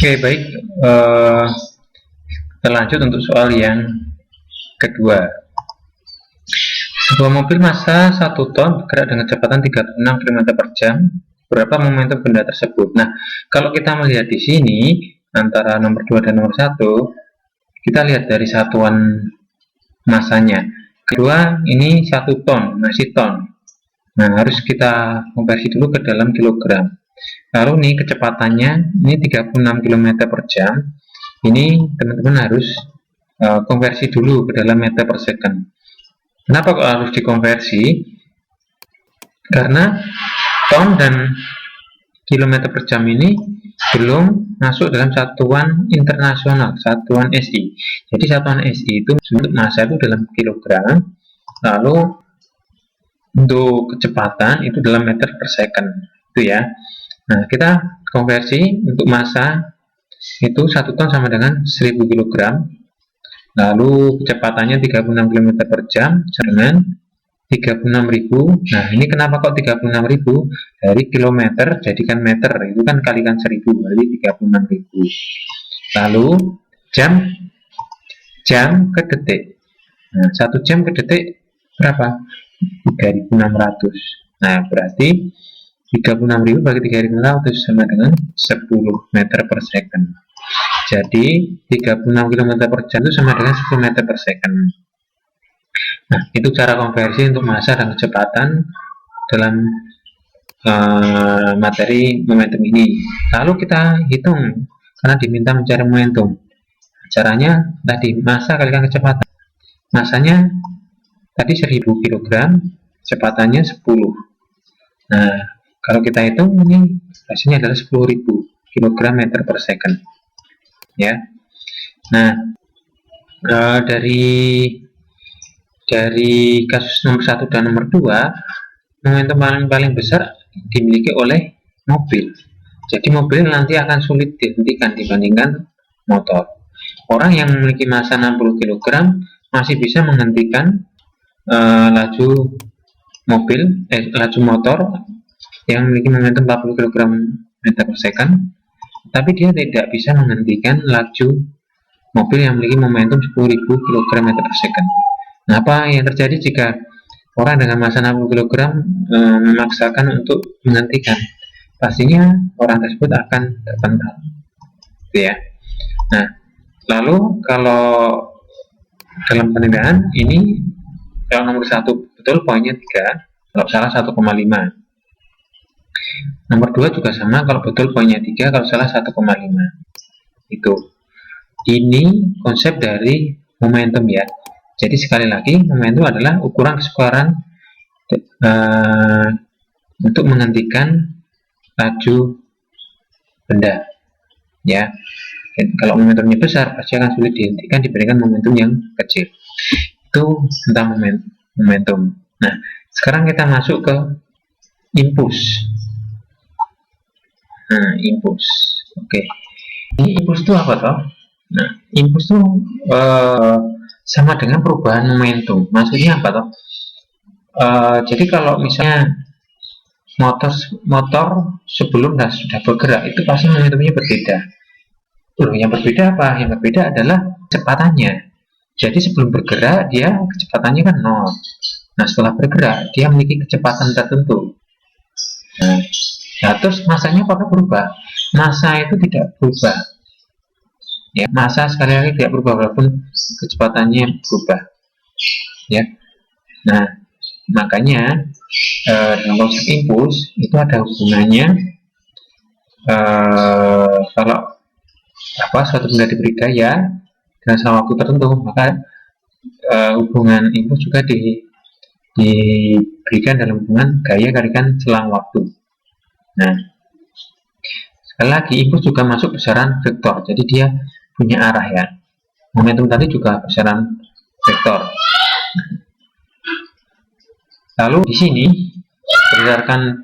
Oke, baik. Eh, kita lanjut untuk soal yang kedua. Sebuah mobil massa 1 ton bergerak dengan kecepatan 36 km per jam. Berapa momentum benda tersebut? Nah, kalau kita melihat di sini antara nomor 2 dan nomor 1, kita lihat dari satuan massanya. Kedua, ini 1 ton, masih ton. Nah, harus kita konversi dulu ke dalam kilogram. Lalu nih kecepatannya ini 36 km per jam. Ini teman-teman harus konversi dulu ke dalam meter per second. Kenapa kok harus dikonversi? Karena ton dan kilometer per jam ini belum masuk dalam satuan internasional, satuan SI. Jadi satuan SI itu untuk massa itu dalam kilogram, lalu untuk kecepatan itu dalam meter per second, itu ya. Nah, kita konversi untuk massa itu 1 ton sama dengan 1000 kg, lalu kecepatannya 36 km per jam dengan 36.000. Nah, ini kenapa kok 36.000? Dari kilometer jadikan meter, itu kan kalikan 1000, berarti 36.000. Lalu jam ke detik. Nah, 1 jam ke detik berapa? 3600. Nah, berarti 36.000 bagi 3600 sama dengan 10 meter per second. Jadi 36 km per jam itu sama dengan 10 meter per second. Nah, itu cara konversi untuk massa dan kecepatan dalam materi momentum ini. Lalu kita hitung karena diminta mencari momentum. Caranya tadi massa kalikan kecepatan. Massanya tadi 1000 kg, kecepatannya 10. Nah, kalau kita hitung ini hasilnya adalah 10.000 kg meter per second. Ya. Nah, dari kasus nomor 1 dan nomor 2, momentum paling besar dimiliki oleh mobil. Jadi mobil nanti akan sulit dihentikan dibandingkan motor. Orang yang memiliki massa 60 kg masih bisa menghentikan laju motor yang memiliki momentum 40 kg meter per second, tapi dia tidak bisa menghentikan laju mobil yang memiliki momentum 10.000 kg meter per second. Nah, apa yang terjadi jika orang dengan massa 60 kg memaksakan untuk menghentikan? Pastinya orang tersebut akan terpental, ya. Nah, lalu kalau dalam penilaian ini, kalau nomor 1 betul poinnya 3, kalau salah 1,5. Nomor 2 juga sama, kalau betul poinnya 3, kalau salah 1,5. Itu. Ini konsep dari momentum ya. Jadi sekali lagi, momentum adalah ukuran keseluruhan untuk menghentikan laju benda. Ya, kalau momentumnya besar, pasti akan sulit dihentikan dibandingkan momentum yang kecil. Itu tentang momentum. Nah, sekarang kita masuk ke impuls. Nah, impuls. Oke. Ini impuls itu apa toh? Nah, impuls itu sama dengan perubahan momentum. Maksudnya apa toh? Jadi kalau misalnya motor sebelum sudah bergerak itu pasti momentumnya berbeda. Yang berbeda apa? Yang berbeda adalah kecepatannya. Jadi sebelum bergerak dia kecepatannya kan 0. Nah, setelah bergerak dia memiliki kecepatan tertentu. Nah, terus massanya apakah berubah? Massa itu tidak berubah. Ya, massa sekali lagi tidak berubah walaupun kecepatannya berubah. Ya. Nah, makanya dalam konsep impuls itu ada hubungannya kalau suatu benda diberi gaya dengan waktu tertentu, maka hubungan impuls juga diberikan dalam hubungan gaya kalikan selang waktu. Nah, sekali lagi impuls juga masuk besaran vektor, jadi dia punya arah ya. Momentum tadi juga besaran vektor. Lalu di sini berdasarkan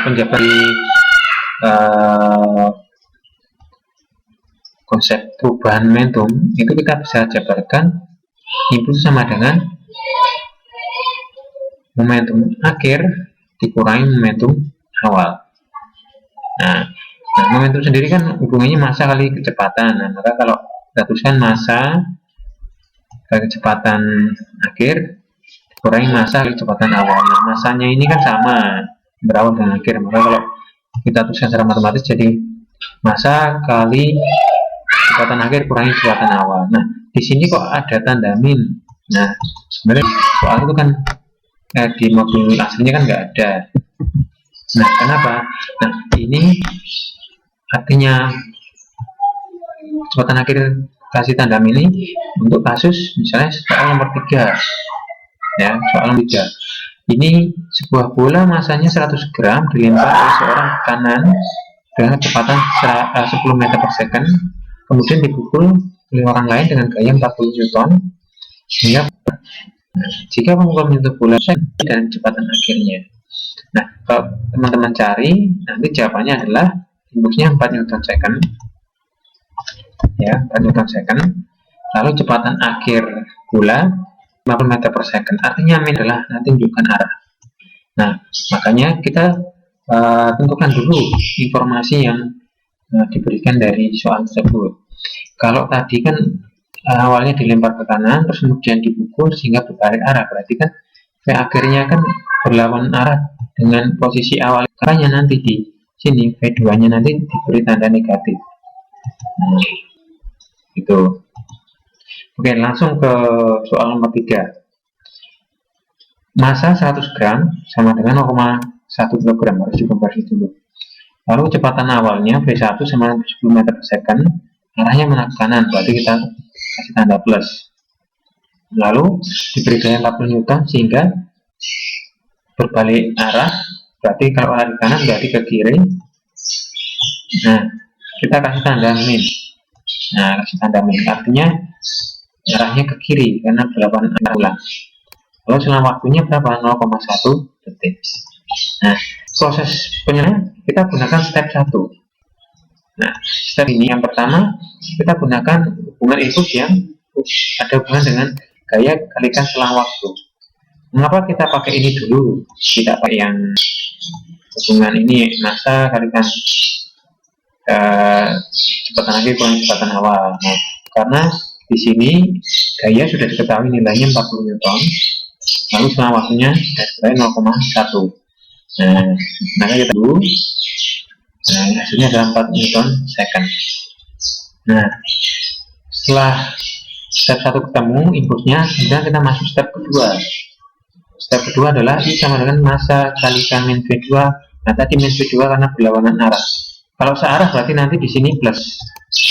penjabaran konsep perubahan momentum itu kita bisa jabarkan impuls sama dengan momentum akhir dikurangi momentum awal. Nah, Nah, momentum sendiri kan hubungannya massa kali kecepatan. Nah, maka kalau kita tuliskan massa kali kecepatan akhir kurangi massa kali kecepatan awal. Nah, massanya ini kan sama berawal dan akhir. Maka kalau kita tuliskan secara matematis jadi massa kali kecepatan akhir kurangi kecepatan awal. Nah, di sini kok ada tanda min. Nah, sebenarnya soal itu kan di modul aslinya kan nggak ada. Nah, kenapa? Nah, ini artinya kecepatan akhir kasih tanda min ini untuk kasus misalnya soal nomor 3 ya, soal nomor 3 ini sebuah bola masanya 100 gram dilempar oleh seorang ke kanan dengan kecepatan 10 meter per second, kemudian dipukul oleh orang lain dengan gaya 40 Newton sehingga jika pemukulan menyentuh bola dan kecepatan akhirnya. Nah, kalau teman-teman cari nanti jawabannya adalah impulsnya 4 Newton second ya, 4 Newton second, lalu kecepatan akhir bola 50 meter per second. Artinya min adalah nanti menunjukkan arah. Nah, makanya kita tentukan dulu informasi yang diberikan dari soal tersebut. Kalau tadi kan awalnya dilempar ke kanan terus kemudian dipukul sehingga berbalik arah, berarti kan V akhirnya kan berlawan arah dengan posisi awal. Makanya nanti di sini V2 nya nanti diberi tanda negatif. Nah, itu. Oke, langsung ke soal nomor 3. Massa 100 gram sama dengan 0,1 kg, harus dikonversi dulu. Lalu kecepatan awalnya V1 sama 10 meter per second, arahnya mengarah ke kanan, berarti kita kasih tanda plus. Lalu diberi gaya 40 Newton sehingga berbalik arah, berarti kalau arah ke kanan berarti ke kiri. Nah, kita kasih tanda min. Nah, kasih tanda min artinya arahnya ke kiri karena berlawan arah ulang. Lalu selama waktunya berapa? 0,1 detik. Nah, proses penyelesaian kita gunakan step 1. Nah, step ini yang pertama kita gunakan hubungan input yang ada hubungan dengan gaya kalikan selang waktu. Mengapa kita pakai ini dulu? Tidak pakai yang hubungan ini massa kalikan kecepatan akhir kurang kecepatan awal. Nah, karena di sini gaya sudah diketahui nilainya 40 Newton, lalu selama waktunya dari 0,1. Nah, maka kita dulu. Nah, hasilnya adalah 4 Newton second. Nah, setelah step 1 ketemu impulsnya, kemudian kita masuk step kedua. Step kedua adalah I sama dengan massa kalikan min V2. Nah, tadi min V2 karena berlawanan arah. Kalau searah berarti nanti di sini plus,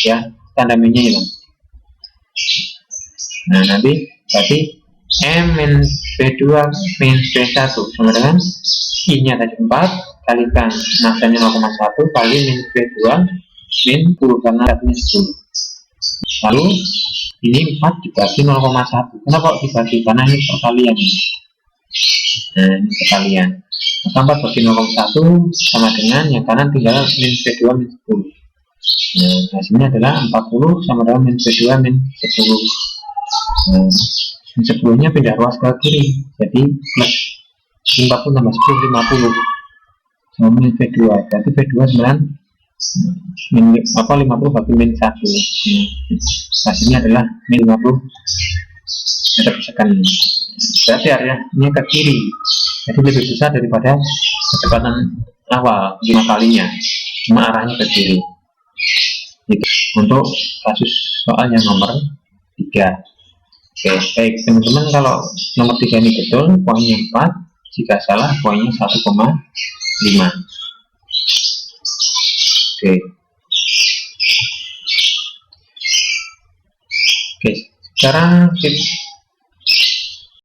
ya, tanda minnya hilang. Nah, nanti berarti M min V2 min V1 sama dengan I-nya tadi 4 kalikan massanya 0,1 kali min V2 min 10 karena artinya 10. Lalu ini 4 dibagi 0,1. Kenapa kok dibagi? Karena ini perkalian. Nah, ini perkalian. Maka 4 bagi 0,1 sama dengan yang kanan tinggal min V2 min 10. Nah, hasilnya adalah 40 sama dengan min V2 min 10. Nah, min 10 nya pindah ruas ke kiri, jadi plus 50 tambah 10, 50 sama min V2, berarti V2 9 min 50 bagi min 1. Hasilnya adalah min 50 meter per second. Berarti arahnya ke kiri, jadi lebih besar daripada kecepatan awal 5 kalinya, cuma arahnya ke kiri. Gitu. Untuk kasus soal yang nomor 3. Oke, baik teman-teman, kalau nomor 3 ini betul, poinnya 4, jika salah poinnya 1,5. Oke. Oke, sekarang